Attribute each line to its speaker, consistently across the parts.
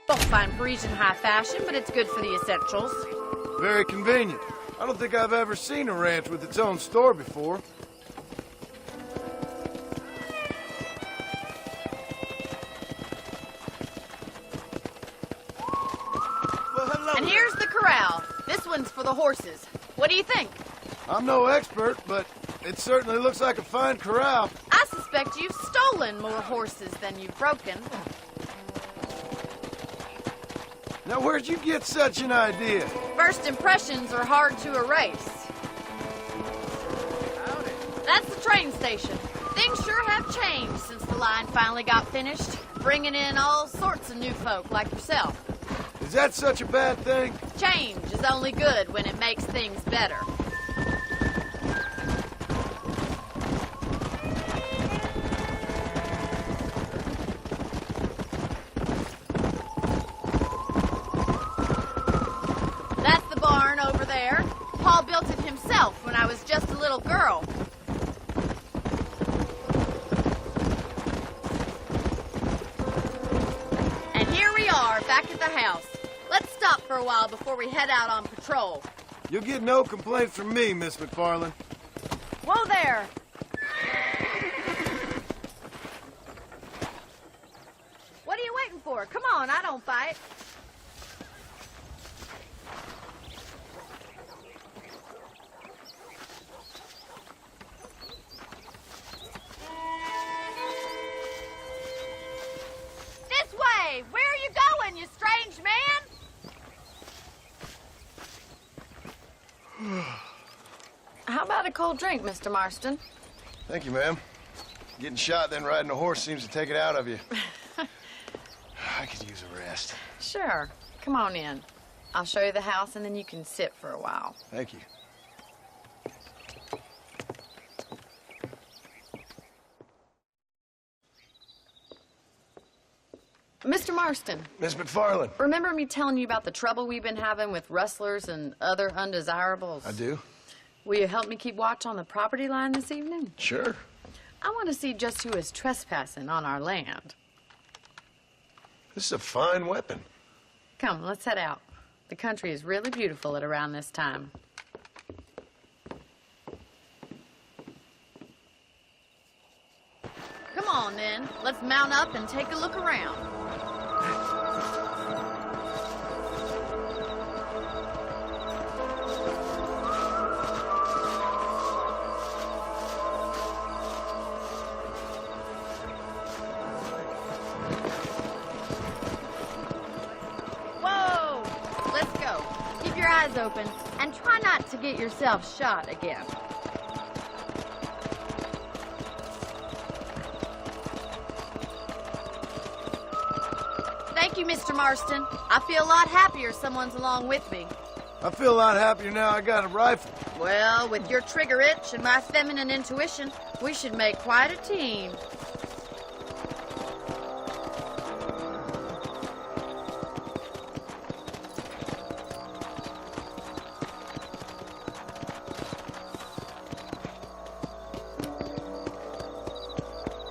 Speaker 1: Don't find Parisian high fashion, but it's good for the essentials.
Speaker 2: Very convenient. I don't think I've ever seen a ranch with its own store before. Well, hello
Speaker 1: And
Speaker 2: there.
Speaker 1: here's the corral. This one's for the horses. What do you think?
Speaker 2: I'm no expert, but it certainly looks like a fine corral.
Speaker 1: I suspect you've stolen more horses than you've broken.
Speaker 2: Now, where'd you get such an idea?
Speaker 1: First impressions are hard to erase. That's the train station. Things sure have changed since the line finally got finished, bringing in all sorts of new folk like yourself.
Speaker 2: Is that such a bad thing?
Speaker 1: Change is only good when it makes things better. That's the barn over there. Paul built it himself when I was just a little girl. And here we are, back at the house. Let's stop for a while before we head out on patrol.
Speaker 2: You'll get no complaints from me, Miss McFarland.
Speaker 1: Whoa there! What are you waiting for? Come on, I don't fight. This way! Where are you going, you strange man? How about a cold drink, Mr. Marston?
Speaker 2: Thank you, ma'am. Getting shot, then riding a horse seems to take it out of you. I could use a rest.
Speaker 1: Sure. Come on in. I'll show you the house, and then you can sit for a while.
Speaker 2: Thank you.
Speaker 1: Mr. Marston,
Speaker 2: Miss McFarland.
Speaker 1: remember me telling you about the trouble we've been having with rustlers and other undesirables?
Speaker 2: I do.
Speaker 1: Will you help me keep watch on the property line this evening?
Speaker 2: Sure.
Speaker 1: I want to see just who is trespassing on our land.
Speaker 2: This is a fine weapon.
Speaker 1: Come, let's head out. The country is really beautiful at around this time. Come on, then. Let's mount up and take a look around. Whoa! Let's go. Keep your eyes open and try not to get yourself shot again. Thank you, Mr. Marston. I feel a lot happier someone's along with me.
Speaker 2: I feel a lot happier now I got a rifle.
Speaker 1: Well, with your trigger itch and my feminine intuition, we should make quite a team.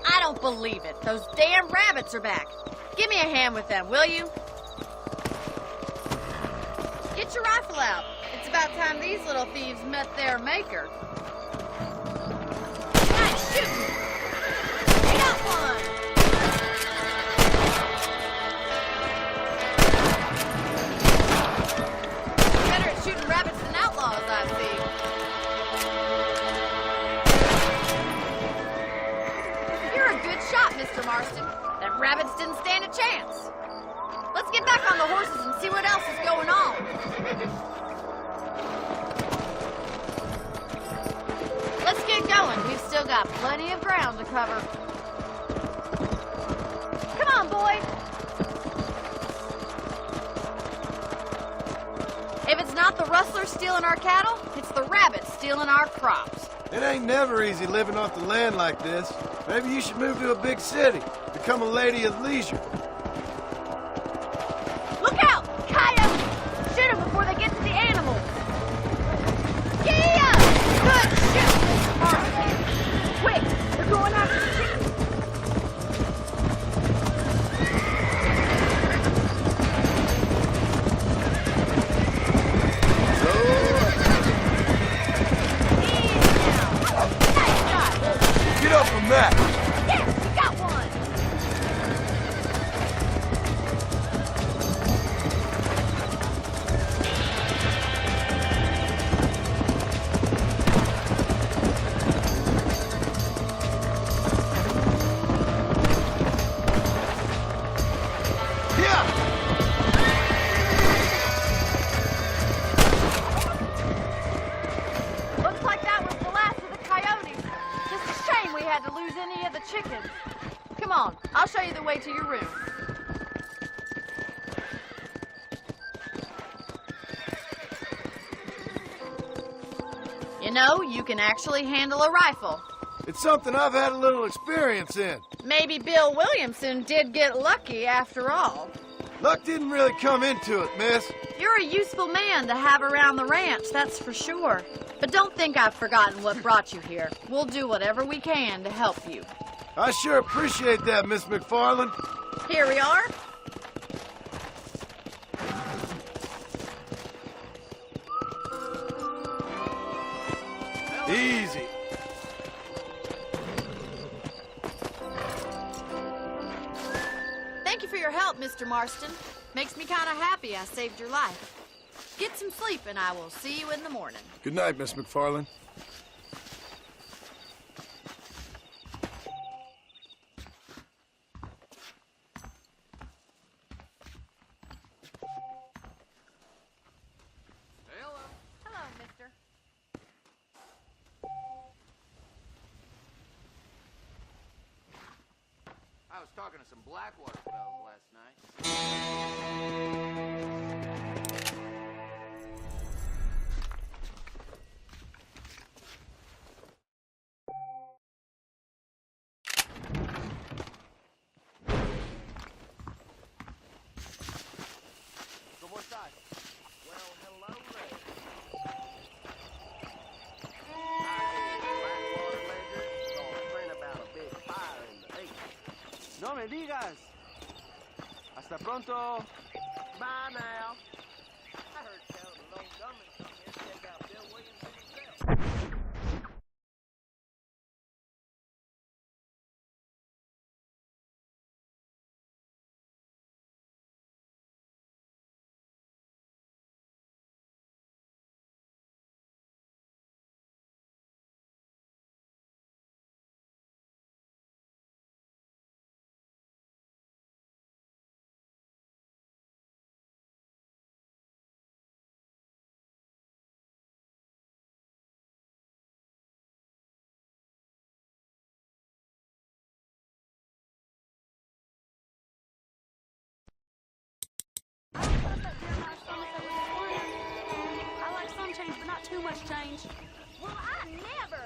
Speaker 1: I don't believe it. Those damn rabbits are back. Give me a hand with them, will you? Get your rifle out. It's about time these little thieves met their maker. Nice shooting! We got one! Better at shooting rabbits than outlaws, I see. You're a good shot, Mr. Marston. Them rabbits didn't stand a chance. Let's get back on the horses and see what else is going on. Let's get going. We've still got plenty of ground to cover. Come on, boy. If it's not the rustlers stealing our cattle, it's the rabbits stealing our crops.
Speaker 2: It ain't never easy living off the land like this. Maybe you should move to a big city. Become a lady of leisure.
Speaker 1: Look out! Coyotes! Shoot them before they get to the animals. Yeah! Good shoot, Mr. Marston. Quick! They're going after the chickens. know, you can actually handle a rifle.
Speaker 2: It's something I've had a little experience in.
Speaker 1: Maybe Bill Williamson did get lucky after all.
Speaker 2: Luck didn't really come into it, miss.
Speaker 1: You're a useful man to have around the ranch, that's for sure. But don't think I've forgotten what brought you here. We'll do whatever we can to help you.
Speaker 2: I sure appreciate that, Miss McFarland.
Speaker 1: Here we are.
Speaker 2: Easy.
Speaker 1: Thank you for your help, Mr. Marston. Makes me kind of happy I saved your life. Get some sleep and I will see you in the morning.
Speaker 2: Good night, Miss McFarland.
Speaker 1: Hello, mister.
Speaker 3: I was talking to some Blackwater fellas last night. ¿Cómo estás? Well, hello there. Blackwater Ledger gonna print about a big fire in the east. No me digas. Hasta pronto. Bye now. I heard tell the lone gunman come here to take out Bill Williamson himself.
Speaker 4: I like some change, but not too much change.
Speaker 1: Well, I never.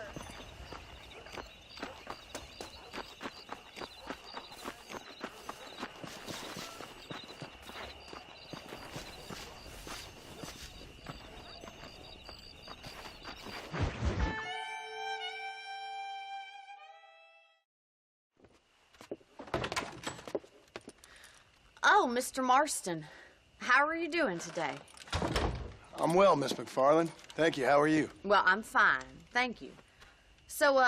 Speaker 1: Oh, Mr. Marston, how are you doing today?
Speaker 2: I'm well, Miss McFarland. Thank you. How are you?
Speaker 1: Well, I'm fine, thank you. So,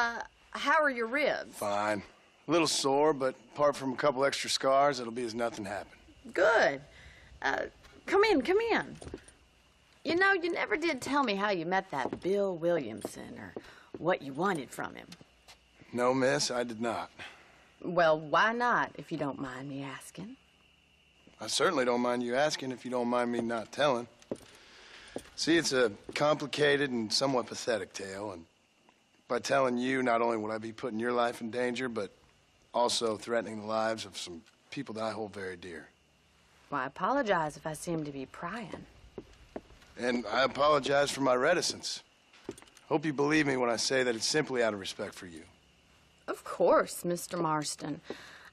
Speaker 1: how are your ribs?
Speaker 2: Fine. A little sore, but apart from a couple extra scars, it'll be as nothing happened.
Speaker 1: Good. Come in, come in. You know, you never did tell me how you met that Bill Williamson or what you wanted from him.
Speaker 2: No, miss, I did not.
Speaker 1: Well, why not, if you don't mind me asking?
Speaker 2: I certainly don't mind you asking if you don't mind me not telling. See, it's a complicated and somewhat pathetic tale, and by telling you, not only would I be putting your life in danger, but also threatening the lives of some people that I hold very dear.
Speaker 1: Well, I apologize if I seem to be prying.
Speaker 2: And I apologize for my reticence. Hope you believe me when I say that it's simply out of respect for you.
Speaker 1: Of course, Mr. Marston.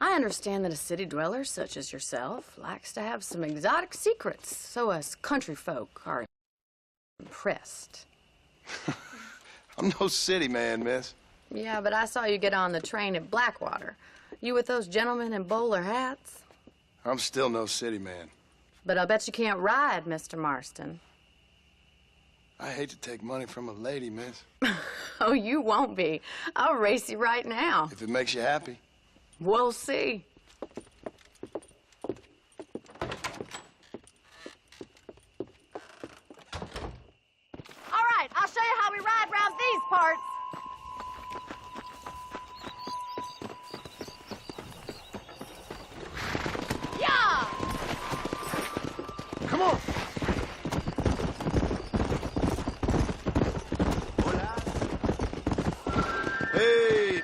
Speaker 1: I understand that a city dweller such as yourself likes to have some exotic secrets, so us country folk are impressed.
Speaker 2: I'm no city man, miss.
Speaker 1: Yeah, but I saw you get on the train at Blackwater. You with those gentlemen in bowler hats?
Speaker 2: I'm still no city man.
Speaker 1: But I bet you can't ride, Mr. Marston.
Speaker 2: I hate to take money from a lady, miss.
Speaker 1: Oh, you won't be. I'll race you right now.
Speaker 2: If it makes you happy.
Speaker 1: We'll see. All right, I'll show you how we ride round these parts. Yeah!
Speaker 2: Come on! Hey!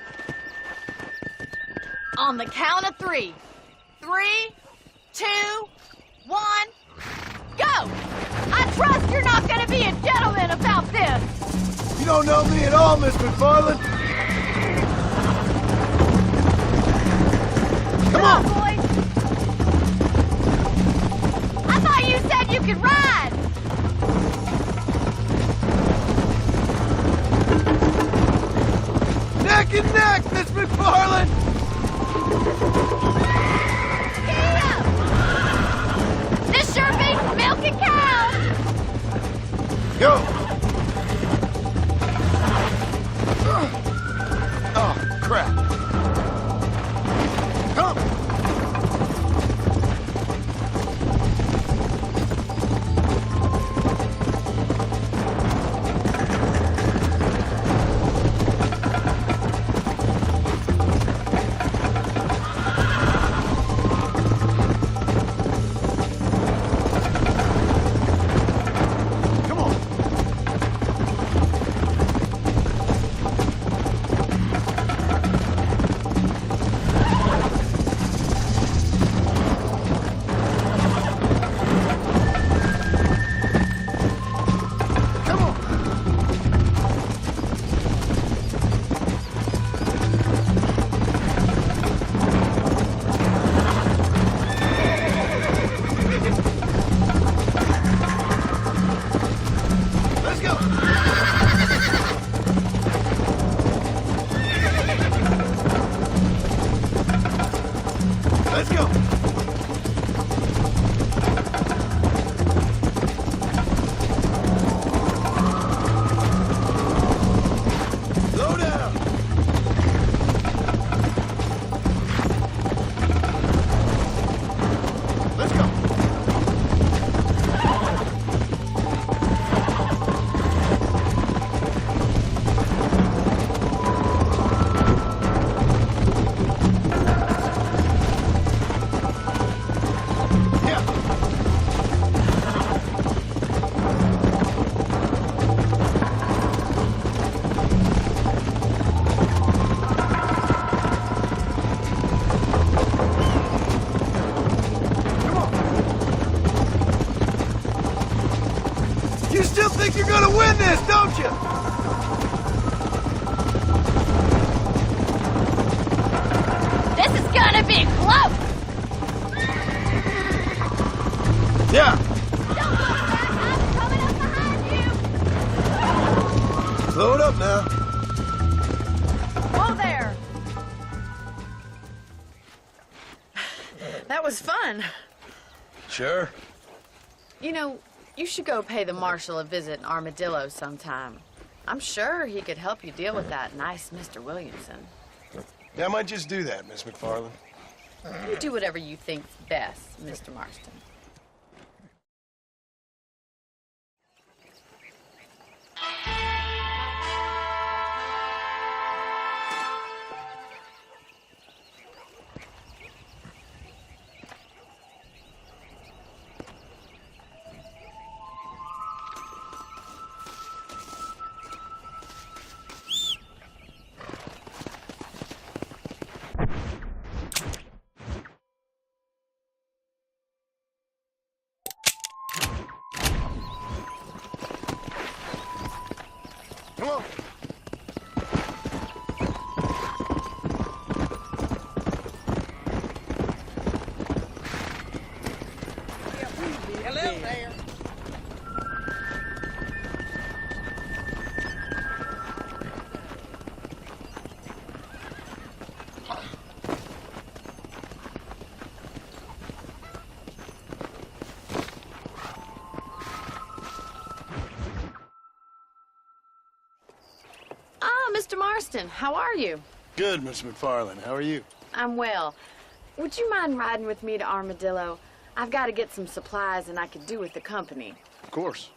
Speaker 1: On the count of 3. 3, 2, 1, go! I trust you're not gonna be a gentleman about this.
Speaker 2: You don't know me at all, Miss McFarland. Come on,
Speaker 1: boys. I thought you said you could ride.
Speaker 2: Neck and neck, Miss McFarland.
Speaker 1: This sure beats milking cows.
Speaker 2: Go. Oh, crap. Come. Let's go. Slow down. Let's go. You still think you're gonna win this, don't you?
Speaker 1: This is gonna be close.
Speaker 2: Yeah.
Speaker 1: Don't look back. I'm coming up behind you.
Speaker 2: Slow it up now.
Speaker 1: Whoa there. That was fun.
Speaker 2: Sure.
Speaker 1: You know, you should go pay the marshal a visit in Armadillo sometime. I'm sure he could help you deal with that nice Mr. Williamson.
Speaker 2: Yeah, I might just do that, Miss McFarland.
Speaker 1: You do whatever you think's best, Mr. Marston.
Speaker 2: Come on.
Speaker 3: Hello there.
Speaker 1: Mr. Marston, how are you?
Speaker 2: Good, Miss McFarland. How are you?
Speaker 1: I'm well. Would you mind riding with me to Armadillo? I've got to get some supplies and I could do with the company.
Speaker 2: Of course.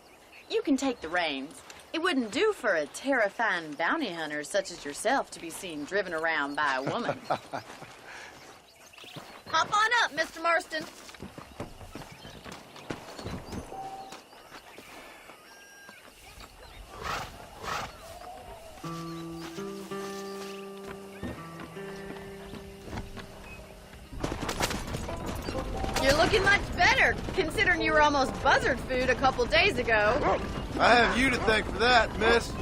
Speaker 1: You can take the reins. It wouldn't do for a terrifying bounty hunter such as yourself to be seen driven around by a woman. Hop on up, Mr. Marston. You're looking much better, considering you were almost buzzard food a couple days ago.
Speaker 2: I have you to thank for that, miss.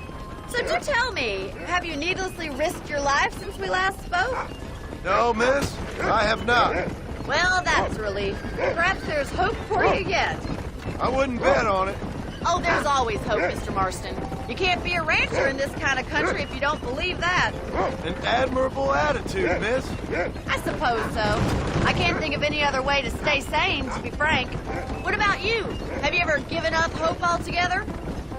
Speaker 1: So do tell me, have you needlessly risked your life since we last spoke?
Speaker 2: No, miss, I have not.
Speaker 1: Well, that's a relief. Perhaps there's hope for you yet.
Speaker 2: I wouldn't bet on it.
Speaker 1: Oh, there's always hope, Mr. Marston. You can't be a rancher in this kind of country if you don't believe that.
Speaker 2: An admirable attitude, miss.
Speaker 1: I suppose so. I can't think of any other way to stay sane, to be frank. What about you? Have you ever given up hope altogether?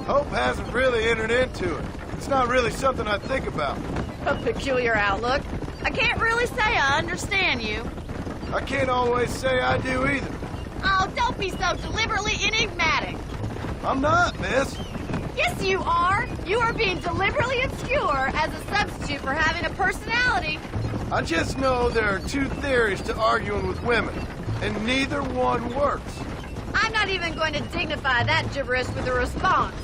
Speaker 2: Hope hasn't really entered into it. It's not really something I think about.
Speaker 1: A peculiar outlook. I can't really say I understand you.
Speaker 2: I can't always say I do either.
Speaker 1: Oh, don't be so deliberately enigmatic.
Speaker 2: I'm not, miss.
Speaker 1: Yes, you are. You are being deliberately obscure as a substitute for having a personality.
Speaker 2: I just know there are two theories to arguing with women, and neither one works.
Speaker 1: I'm not even going to dignify that gibberish with a response.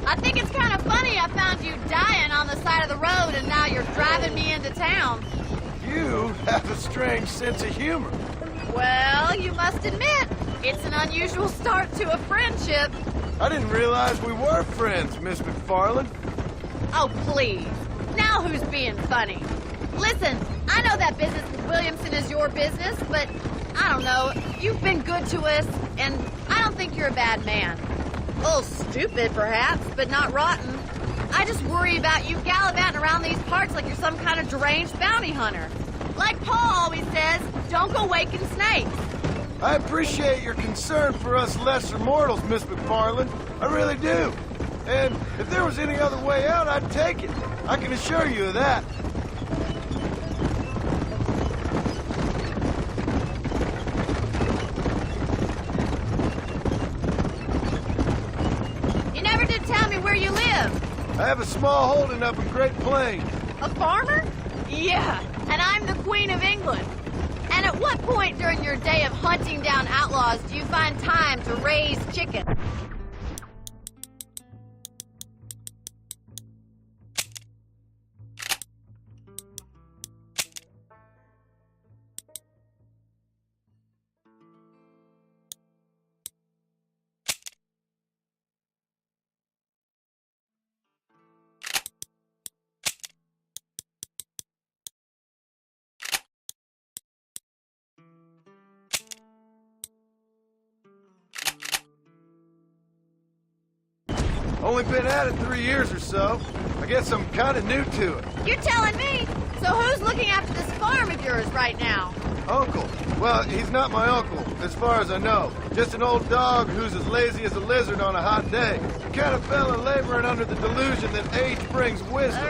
Speaker 1: I think it's kind of funny I found you dying on the side of the road and now you're driving me into town.
Speaker 2: You have a strange sense of humor.
Speaker 1: Well, you must admit, it's an unusual start to a friendship.
Speaker 2: I didn't realize we were friends, Miss McFarland.
Speaker 1: Oh, please. Now who's being funny? Listen, I know that business with Williamson is your business, but I don't know. You've been good to us, and I don't think you're a bad man. A little stupid, perhaps, but not rotten. I just worry about you gallivanting around these parts like you're some kind of deranged bounty hunter. Like Paul always says, don't go waking snakes.
Speaker 2: I appreciate your concern for us lesser mortals, Miss McFarland. I really do. And if there was any other way out, I'd take it. I can assure you of that.
Speaker 1: You never did tell me where you live.
Speaker 2: I have a small holding up in Great Plains.
Speaker 1: A farmer? Yeah, and I'm the Queen of England. And at what point during your day of hunting down outlaws do you find time to raise chicken?
Speaker 2: Only been at it 3 years or so. I guess I'm kind of new to it.
Speaker 1: You're telling me? So who's looking after this farm of yours right now?
Speaker 2: Uncle. Well, he's not my uncle, as far as I know. Just an old dog who's as lazy as a lizard on a hot day. The kind of fella laboring under the delusion that age brings wisdom.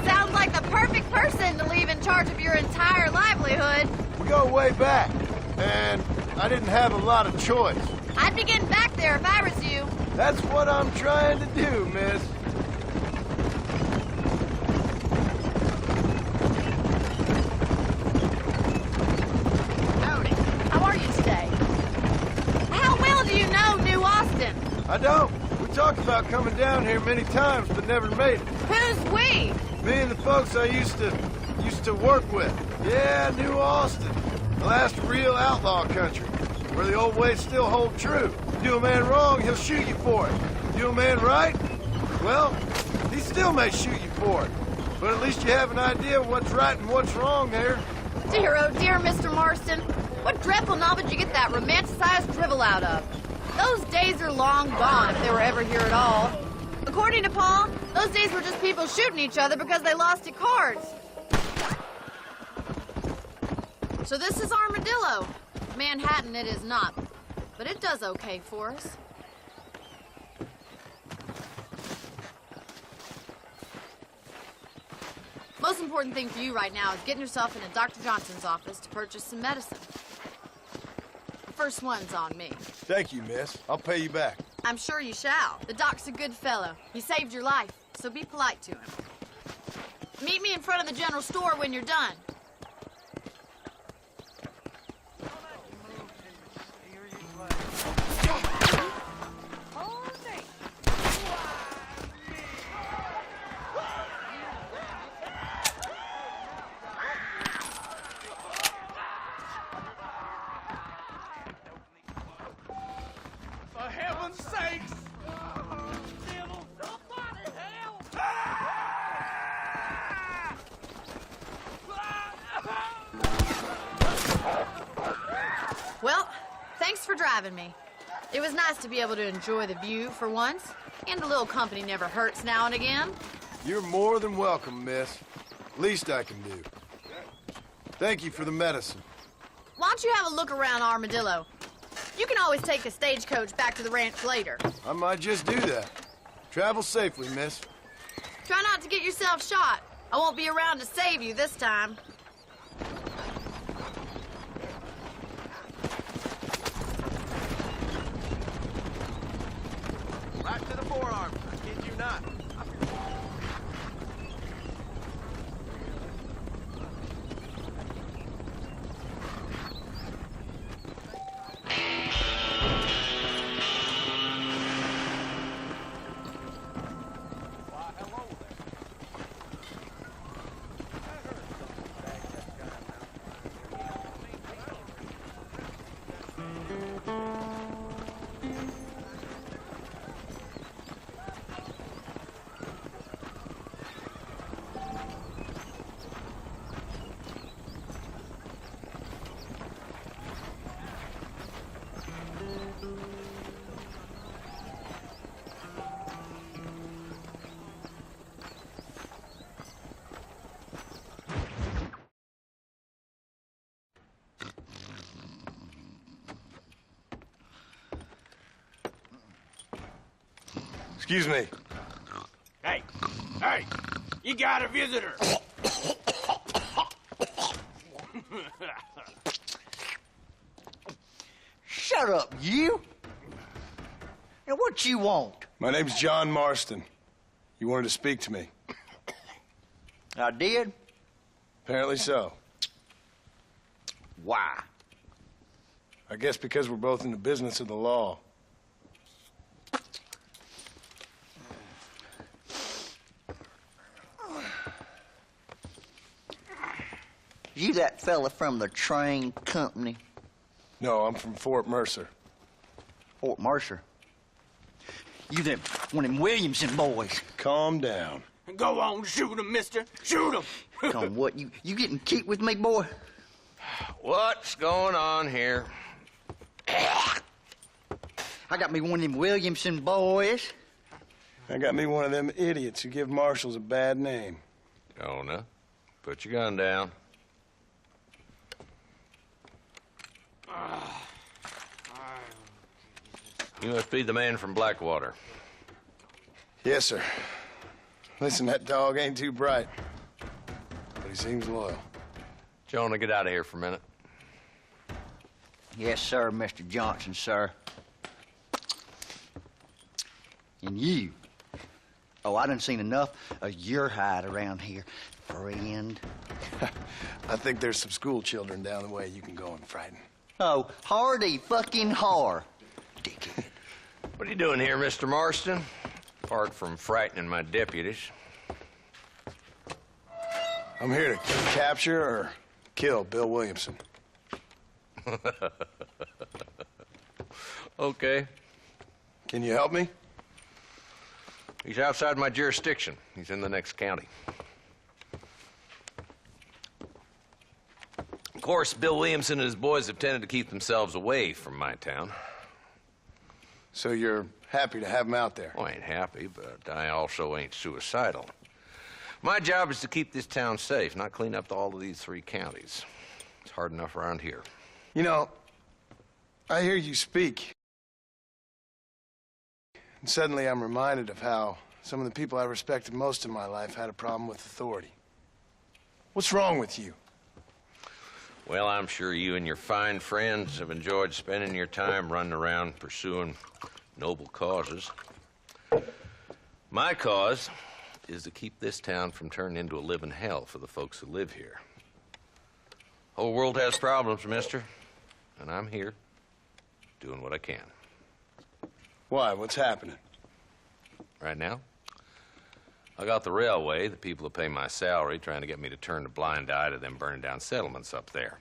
Speaker 1: Sounds like the perfect person to leave in charge of your entire livelihood.
Speaker 2: We go way back, and I didn't have a lot of choice.
Speaker 1: I'd be getting back there if I was you.
Speaker 2: That's what I'm trying to do, miss.
Speaker 1: Howdy. How are you today? How well do you know New Austin?
Speaker 2: I don't. We talked about coming down here many times, but never made it.
Speaker 1: Who's we?
Speaker 2: Me and the folks I used to work with. Yeah, New Austin. The last real outlaw country, where the old ways still hold true. Do a man wrong, he'll shoot you for it. Do a man right, well, he still may shoot you for it. But at least you have an idea of what's right and what's wrong there.
Speaker 1: Dear, oh dear, Mr. Marston. What dreadful novel did you get that romanticized drivel out of? Those days are long gone, if they were ever here at all. According to Paul, those days were just people shooting each other because they lost at cards. So this is Armadillo. Manhattan it is not, but it does okay for us. Most important thing for you right now is getting yourself into Dr. Johnson's office to purchase some medicine. The first one's on me.
Speaker 2: Thank you, miss. I'll pay you back.
Speaker 1: I'm sure you shall. The doc's a good fellow. He saved your life, so be polite to him. Meet me in front of the general store when you're done. having me. It was nice to be able to enjoy the view for once, and a little company never hurts now and again.
Speaker 2: You're more than welcome, miss. Least I can do. Thank you for the medicine.
Speaker 1: Why don't you have a look around Armadillo? You can always take the stagecoach back to the ranch later.
Speaker 2: I might just do that. Travel safely, miss.
Speaker 1: Try not to get yourself shot. I won't be around to save you this time.
Speaker 3: Right to the forearm. I kid you not.
Speaker 2: Excuse me.
Speaker 3: Hey, you got a visitor.
Speaker 5: Shut up, you! And what you want?
Speaker 2: My name's John Marston. You wanted to speak to me.
Speaker 5: I did?
Speaker 2: Apparently so.
Speaker 5: Why?
Speaker 2: I guess because we're both in the business of the law.
Speaker 5: You that fella from the train company?
Speaker 2: No, I'm from Fort Mercer.
Speaker 5: Fort Mercer? You them one of them Williamson boys?
Speaker 2: Calm down.
Speaker 3: Go on, shoot him, mister. Shoot him.
Speaker 5: Come what, you getting cute with me, boy?
Speaker 6: What's going on here?
Speaker 5: I got me one of them Williamson boys.
Speaker 2: I got me one of them idiots who give marshals a bad name.
Speaker 6: Jonah, put your gun down. You must be the man from Blackwater.
Speaker 2: Yes, sir. Listen, that dog ain't too bright, but he seems loyal.
Speaker 6: Jonah, get out of here for a minute.
Speaker 5: Yes, sir, Mr. Johnson, sir. And you. Oh, I done seen enough of your hide around here, friend.
Speaker 2: I think there's some school children down the way you can go and frighten.
Speaker 5: Oh, hardy fucking har. Dickhead.
Speaker 6: What are you doing here, Mr. Marston? Apart from frightening my deputies.
Speaker 2: I'm here to capture or kill Bill Williamson.
Speaker 6: Okay.
Speaker 2: Can you help me?
Speaker 6: He's outside my jurisdiction. He's in the next county. Of course, Bill Williamson and his boys have tended to keep themselves away from my town.
Speaker 2: So you're happy to have him out there?
Speaker 6: Well, I ain't happy, but I also ain't suicidal. My job is to keep this town safe, not clean up all of these 3 counties. It's hard enough around here.
Speaker 2: You know, I hear you speak. And suddenly I'm reminded of how some of the people I respected most in my life had a problem with authority. What's wrong with you?
Speaker 6: Well, I'm sure you and your fine friends have enjoyed spending your time running around pursuing noble causes. My cause is to keep this town from turning into a living hell for the folks who live here. Whole world has problems, mister, and I'm here doing what I can.
Speaker 2: Why? What's happening?
Speaker 6: Right now, I got the railway, the people who pay my salary, trying to get me to turn a blind eye to them burning down settlements up there.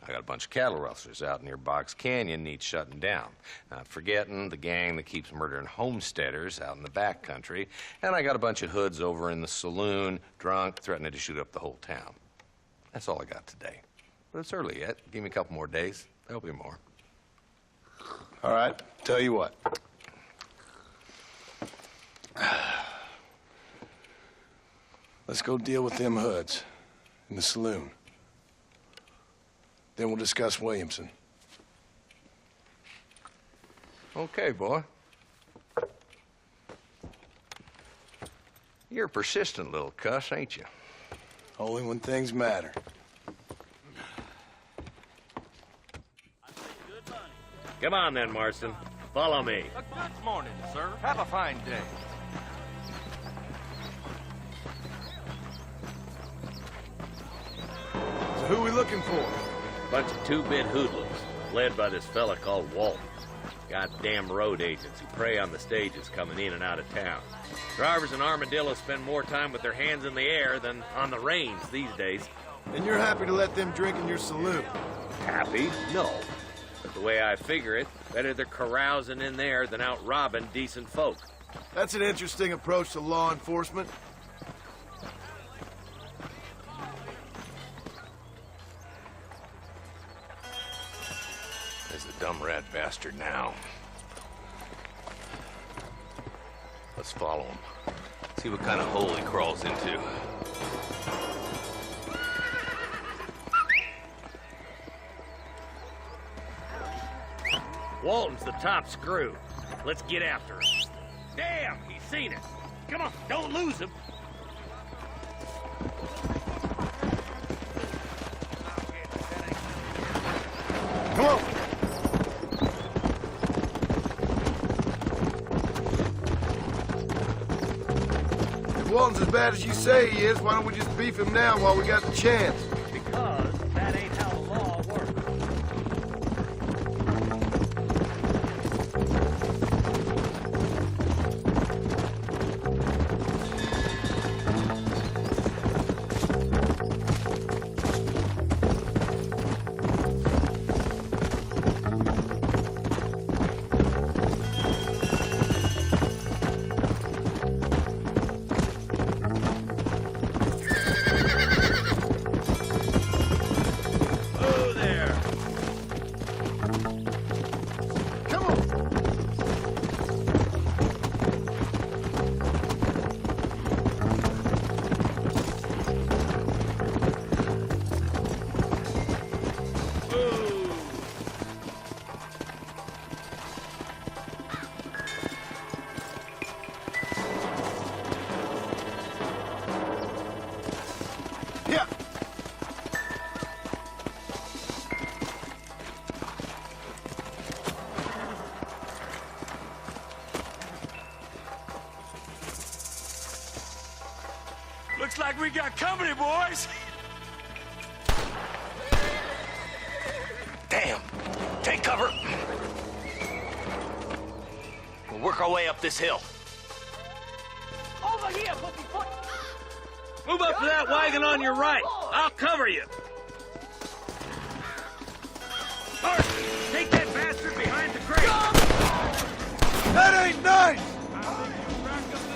Speaker 6: I got a bunch of cattle rustlers out near Box Canyon needs shutting down. Not forgetting the gang that keeps murdering homesteaders out in the back country. And I got a bunch of hoods over in the saloon, drunk, threatening to shoot up the whole town. That's all I got today. But it's early yet. Give me a couple more days. There'll be more.
Speaker 2: All right, tell you what. Let's go deal with them hoods in the saloon. Then we'll discuss Williamson.
Speaker 6: Okay, boy. You're a persistent little cuss, ain't you?
Speaker 2: Only when things matter.
Speaker 7: Come on then, Marston. Follow me.
Speaker 3: A good morning, sir. Have a fine day.
Speaker 2: So who we looking for?
Speaker 7: Bunch of two-bit hoodlums, led by this fella called Walton. Goddamn road agents who prey on the stages coming in and out of town. Drivers in Armadillo spend more time with their hands in the air than on the reins these days.
Speaker 2: And you're happy to let them drink in your saloon?
Speaker 7: Happy? No. But the way I figure it, better they're carousing in there than out robbing decent folk.
Speaker 2: That's an interesting approach to law enforcement.
Speaker 6: There's the dumb rat bastard now. Let's follow him. See what kind of hole he crawls into.
Speaker 7: Walton's the top screw. Let's get after him. Damn, he's seen us. Come on, don't lose him.
Speaker 2: Come on! If Walton's as bad as you say he is, why don't we just beef him now while we got the chance?
Speaker 7: Because that ain't how the law works. Oh, there.
Speaker 2: Come on! Yeah!
Speaker 3: Looks like we got company, boys.
Speaker 8: Damn! Take cover! We'll work our way up this hill.
Speaker 4: Over here, pussyfoot!
Speaker 7: Move up to that wagon on your right. I'll cover you. Mark, take that bastard behind the crate.
Speaker 2: That ain't nice!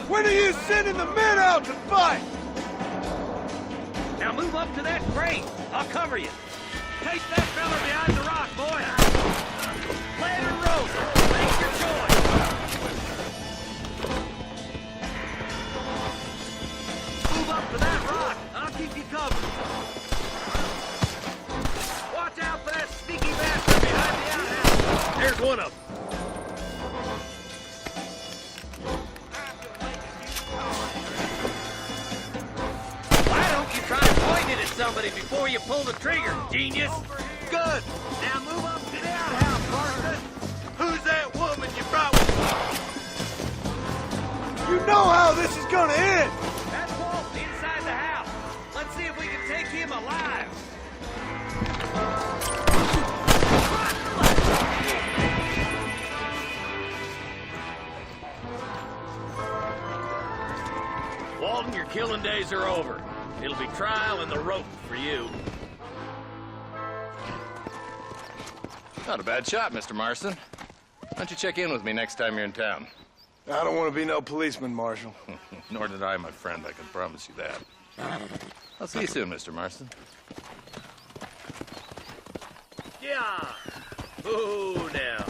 Speaker 2: When are you sending the men out to fight?
Speaker 7: Now move up to that crate. I'll cover you. Take that fella behind the rock, boy. Plan and rope. Make your choice. Move up to that rock. I'll keep you covered. Watch out for that sneaky bastard behind the outhouse. There's one of them. Why don't you try pointing at somebody before you pull the trigger, genius? Good. Now move up to the outhouse, Marston. Who's that woman you brought with you?
Speaker 2: You know how this is gonna end!
Speaker 7: That's Walton inside the house. Let's see if we can take him alive. Walton, your killing days are over. It'll be trial and the rope for you.
Speaker 6: Not a bad shot, Mr. Marston. Why don't you check in with me next time you're in town?
Speaker 2: I don't want to be no policeman, Marshal.
Speaker 6: Nor did I, my friend. I can promise you that. I'll see you soon, Mr. Marston.
Speaker 7: Yeah. Oh, now.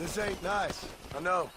Speaker 2: This ain't nice. I know.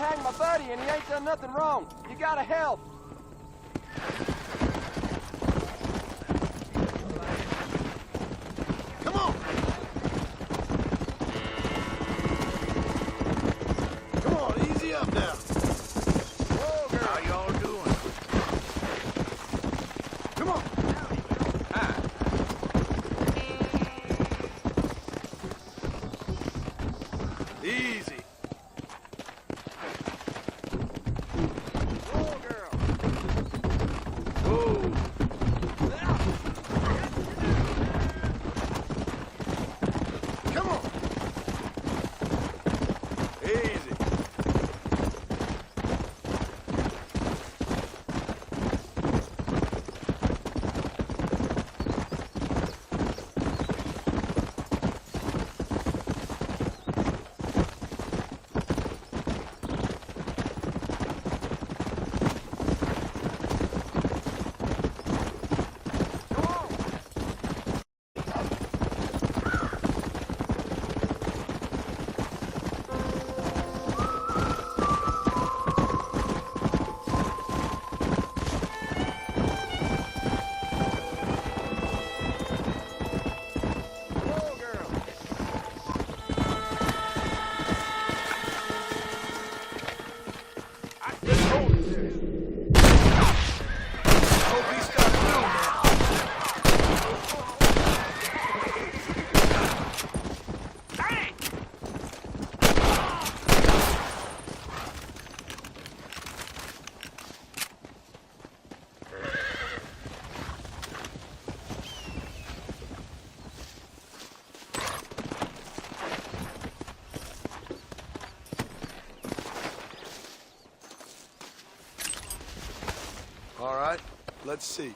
Speaker 3: hang my buddy and he ain't done nothing wrong. You gotta help.
Speaker 2: Come on! Come on, easy up now.
Speaker 3: Whoa, girl.
Speaker 8: How y'all doing?
Speaker 2: Come on. Easy.
Speaker 3: Whoa, girl.
Speaker 2: Whoa. Come on. Easy.
Speaker 3: Whoa, girl.
Speaker 2: Hope he stopped doing that. All right, let's see.